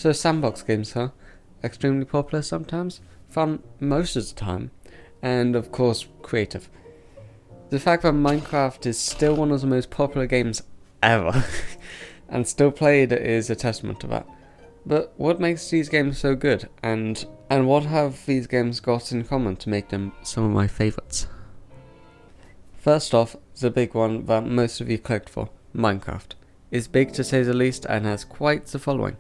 So sandbox games, huh? Extremely popular sometimes, fun most of the time, and of course creative. The fact that Minecraft is still one of the most popular games ever, and still played, is a testament to that. But what makes these games so good, and what have these games got in common to make them some of my favourites? First off, the big one that most of you clicked for, Minecraft, is big to say the least and has quite the following.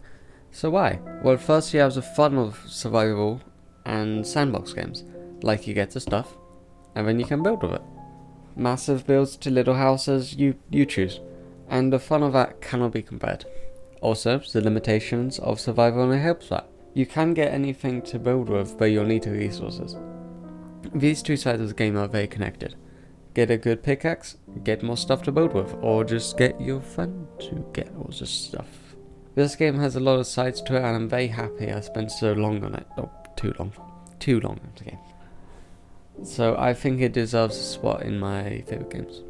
So why? Well, first you have the fun of survival and sandbox games, like you get the stuff, and then you can build with it. Massive builds to little houses, you choose, and the fun of that cannot be compared. Also, the limitations of survival only helps that. You can get anything to build with, but you'll need the resources. These two sides of the game are very connected. Get a good pickaxe, get more stuff to build with, or just get your friend to get all this stuff. This game has a lot of sides to it, and I'm very happy I spent so long on it. Oh, too long on the game. So I think it deserves a spot in my favourite games.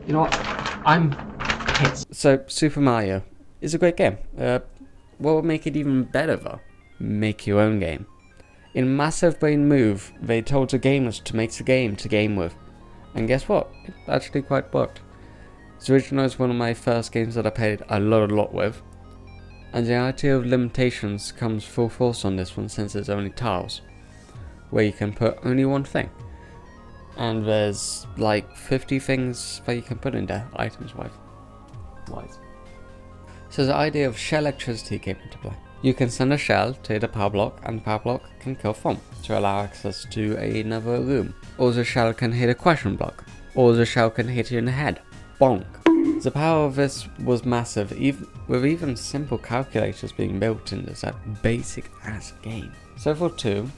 You know what? I'm pissed. So, Super Mario is a great game. What would make it even better though? Make your own game. In a massive brain move, they told the gamers to make the game to game with. And guess what? It actually quite worked. The original is one of my first games that I played a lot with. And the idea of limitations comes full force on this one since there's only tiles, where you can put only one thing. And there's like 50 things that you can put in there, items wise. So the idea of shell electricity came into play. You can send a shell to hit a power block, and the power block can kill foam to allow access to another room. Or the shell can hit a question block, or the shell can hit you in the head. Bonk. The power of this was massive, with even simple calculators being built into that basic ass game. So for 2,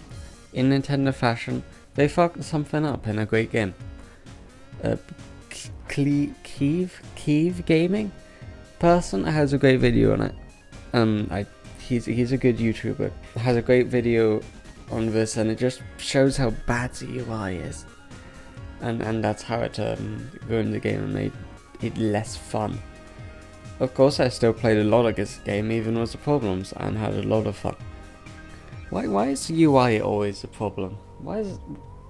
in Nintendo fashion, they fucked something up in a great game. Keeve Gaming person has a great video on it. He's a good YouTuber. Has a great video on this, and it just shows how bad the UI is, and that's how it ruined the game and made it less fun. Of course, I still played a lot of this game, even with the problems, and had a lot of fun. Why is UI always a problem? Why is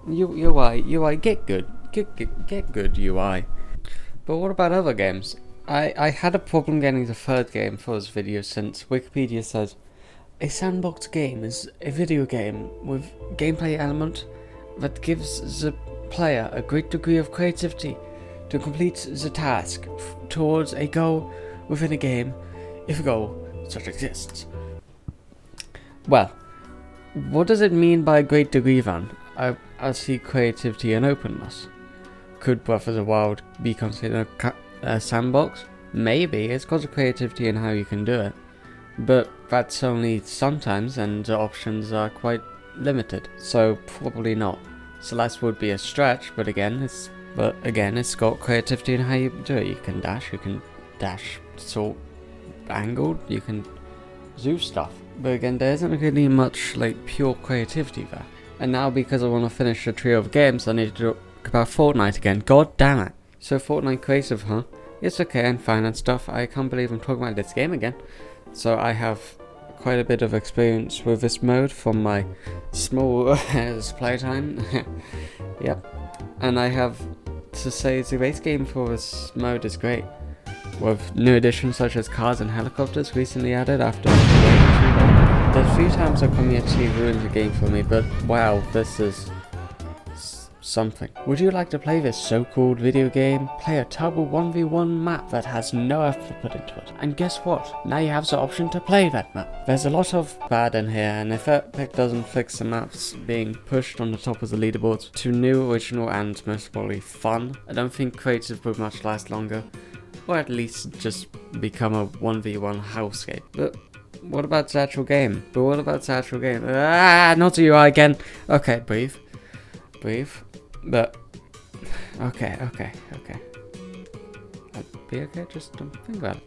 UI get good UI? But what about other games? I had a problem getting the third game for this video, since Wikipedia says a sandbox game is a video game with gameplay element that gives the player a great degree of creativity to complete the task towards a goal within a game, if a goal such exists. Well, what does it mean by a great degree then? I see creativity and openness. Could Breath of the Wild be considered a sandbox? Maybe, it's got the creativity in how you can do it. But that's only sometimes, and the options are quite limited, so probably not. Celeste would be a stretch, but again, it's got creativity in how you do it. You can dash sort angled, you can do stuff. But again, there isn't really much like pure creativity there. And now, because I want to finish a trio of games, I need to talk about Fortnite again. God damn it. So Fortnite creative, huh? It's okay and fine and stuff. I can't believe I'm talking about this game again. So I have quite a bit of experience with this mode from my small playtime. Yep. And I have to say the base game for this mode is great, with new additions such as cars and helicopters recently added after waiting too long. There's a few times the community ruined the game for me, but wow, this is something. Would you like to play this so-called video game? Play a terrible 1v1 map that has no effort put into it. And guess what? Now you have the option to play that map. There's a lot of bad in here, and if Epic doesn't fix the maps being pushed on the top of the leaderboards to new, original, and most probably fun, I don't think creative would much last longer. Or at least just become a 1v1 hellscape. But what about the actual game? Ah, not the UI again. Okay, breathe. But okay. Be okay, just don't think about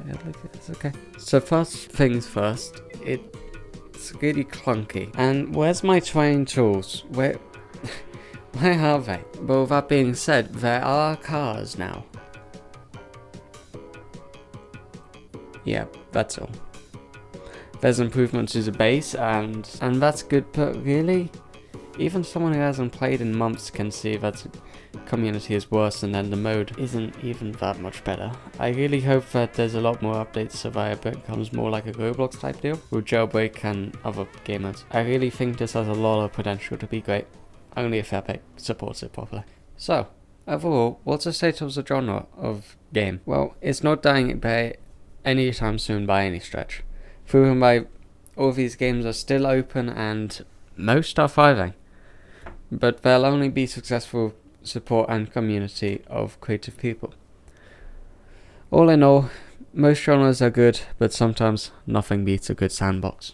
it. Like, it's okay. So first things first, it's really clunky. And where's my terrain tools? Where are they? But with that being said, there are cars now. Yeah, that's all. There's improvements to the base, and that's good, but really, even someone who hasn't played in months can see that the community is worse, and then the mode isn't even that much better. I really hope that there's a lot more updates so that it becomes more like a Roblox type deal with Jailbreak and other game modes. I really think this has a lot of potential to be great, only if Epic supports it properly. So, overall, what's the state of the genre of game? Well, it's not dying by anytime soon by any stretch. Proven by all these games are still open and most are thriving. But they'll only be successful support and community of creative people. All in all, most genres are good, but sometimes nothing beats a good sandbox.